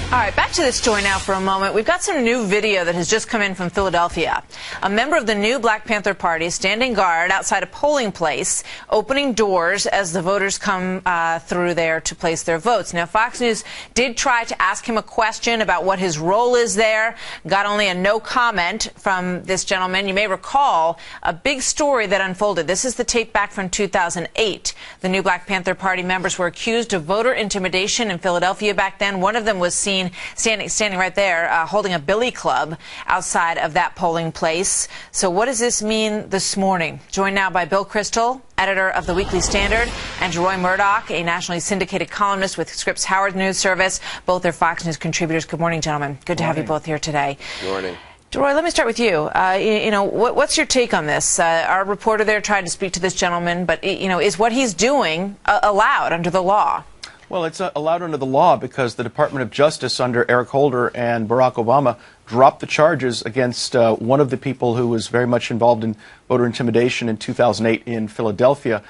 All right, back to this story now for a moment. We've got some new video that has just come in from Philadelphia. A member of the new Black Panther Party standing guard outside a polling place, opening doors as the voters come through there to place their votes. Now, Fox News did try to ask him a question about what his role is there. Got only a no comment from this gentleman. You may recall a big story that unfolded. This is the tape back from 2008. The new Black Panther Party members were accused of voter intimidation in Philadelphia back then. One of them was seen standing right there holding a billy club outside of that polling place. So what does this mean this morning? Joined now by Bill Kristol, editor of the Weekly Standard, and Roy Murdoch, a nationally syndicated columnist with Scripps Howard News Service. Both are Fox News contributors. Good morning, gentlemen. Good to have you both here today. Good morning. Roy, let me start with you. What's your take on this? Our reporter there tried to speak to this gentleman, but, is what he's doing allowed under the law? Well, it's allowed under the law because the Department of Justice under Eric Holder and Barack Obama dropped the charges against one of the people who was very much involved in voter intimidation in 2008 in Philadelphia.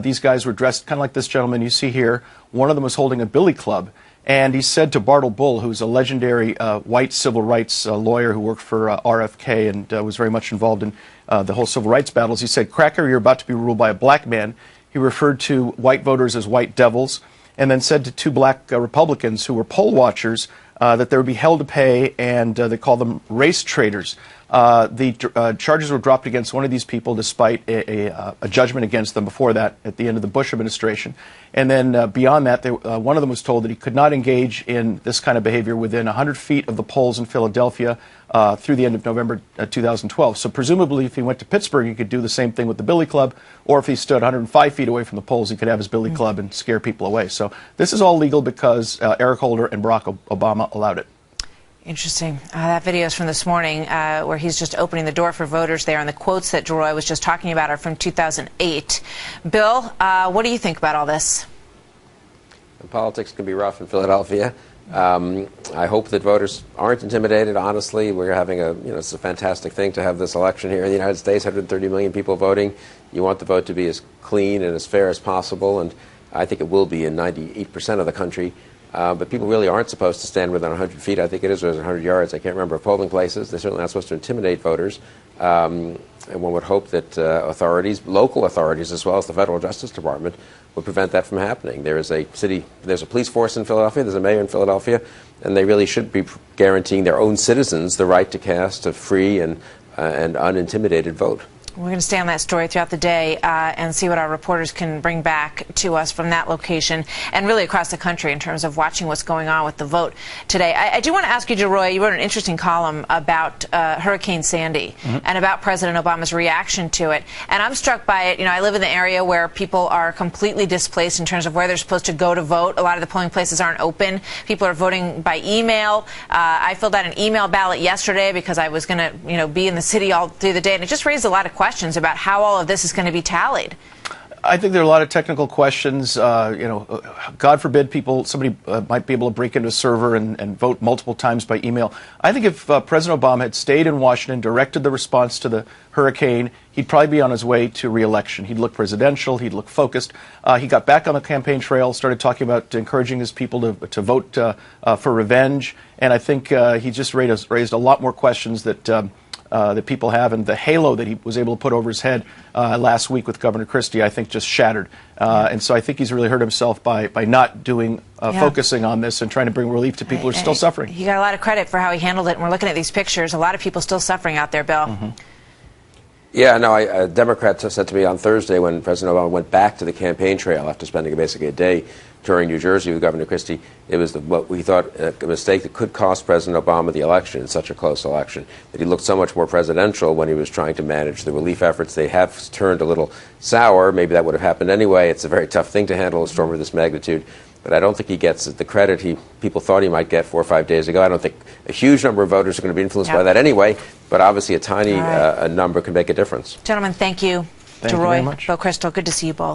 These guys were dressed kind of like this gentleman you see here. One of them was holding a billy club. And he said to Bartle Bull, who's a legendary white civil rights lawyer who worked for RFK and was very much involved in the whole civil rights battles, he said, "Cracker, you're about to be ruled by a black man." He referred to white voters as white devils, and then said to two black Republicans who were poll watchers that they would be held to pay, and they called them race traitors. The charges were dropped against one of these people despite a judgment against them before that at the end of the Bush administration. And then beyond that, one of them was told that he could not engage in this kind of behavior within 100 feet of the polls in Philadelphia through the end of November 2012. So presumably if he went to Pittsburgh, he could do the same thing with the billy club, or if he stood 105 feet away from the polls, he could have his billy club and scare people away. So this is all legal because Eric Holder and Barack Obama allowed it. Interesting. That video is from this morning where he's just opening the door for voters there, and the quotes that Roy was just talking about are from 2008. Bill, what do you think about all this? Politics can be rough in Philadelphia. I hope that voters aren't intimidated. Honestly, we're having it's a fantastic thing to have this election here in the United States, 130 million people voting. You want the vote to be as clean and as fair as possible, and I think it will be in 98% of the country. But people really aren't supposed to stand within 100 feet. I think it is within 100 yards. I can't remember polling places. They're certainly not supposed to intimidate voters. And one would hope that authorities, local authorities as well as the Federal Justice Department, would prevent that from happening. There's a police force in Philadelphia, there's a mayor in Philadelphia, and they really should be guaranteeing their own citizens the right to cast a free and unintimidated vote. We're going to stay on that story throughout the day and see what our reporters can bring back to us from that location and really across the country in terms of watching what's going on with the vote today. I do want to ask you, Roy, you wrote an interesting column about Hurricane Sandy and about President Obama's reaction to it. And I'm struck by it. I live in the area where people are completely displaced in terms of where they're supposed to go to vote. A lot of the polling places aren't open. People are voting by email. I filled out an email ballot yesterday because I was going to, be in the city all through the day. And it just raised a lot of questions about how all of this is going to be tallied. I think there are a lot of technical questions. God forbid somebody might be able to break into a server and vote multiple times by email. I think if President Obama had stayed in Washington, directed the response to the hurricane, he'd probably be on his way to re-election. He'd look presidential. He'd look focused. He got back on the campaign trail, started talking about encouraging his people to vote for revenge. And I think he just raised a lot more questions that people have, and the halo that he was able to put over his head last week with Governor Christie, I think, just shattered. And so I think he's really hurt himself by not focusing on this and trying to bring relief to people who are still suffering. He got a lot of credit for how he handled it, and we're looking at these pictures. A lot of people still suffering out there, Bill. Yeah, no, a Democrat said to me on Thursday when President Obama went back to the campaign trail after spending basically a day touring New Jersey with Governor Christie, it was what we thought a mistake that could cost President Obama the election in such a close election, that he looked so much more presidential when he was trying to manage the relief efforts. They have turned a little sour. Maybe that would have happened anyway. It's a very tough thing to handle a storm of this magnitude. But I don't think he gets the credit people thought he might get 4 or 5 days ago. I don't think a huge number of voters are going to be influenced by that anyway, but obviously a tiny number can make a difference. Gentlemen, thank you. Thank you very much. Bill Kristol, good to see you both.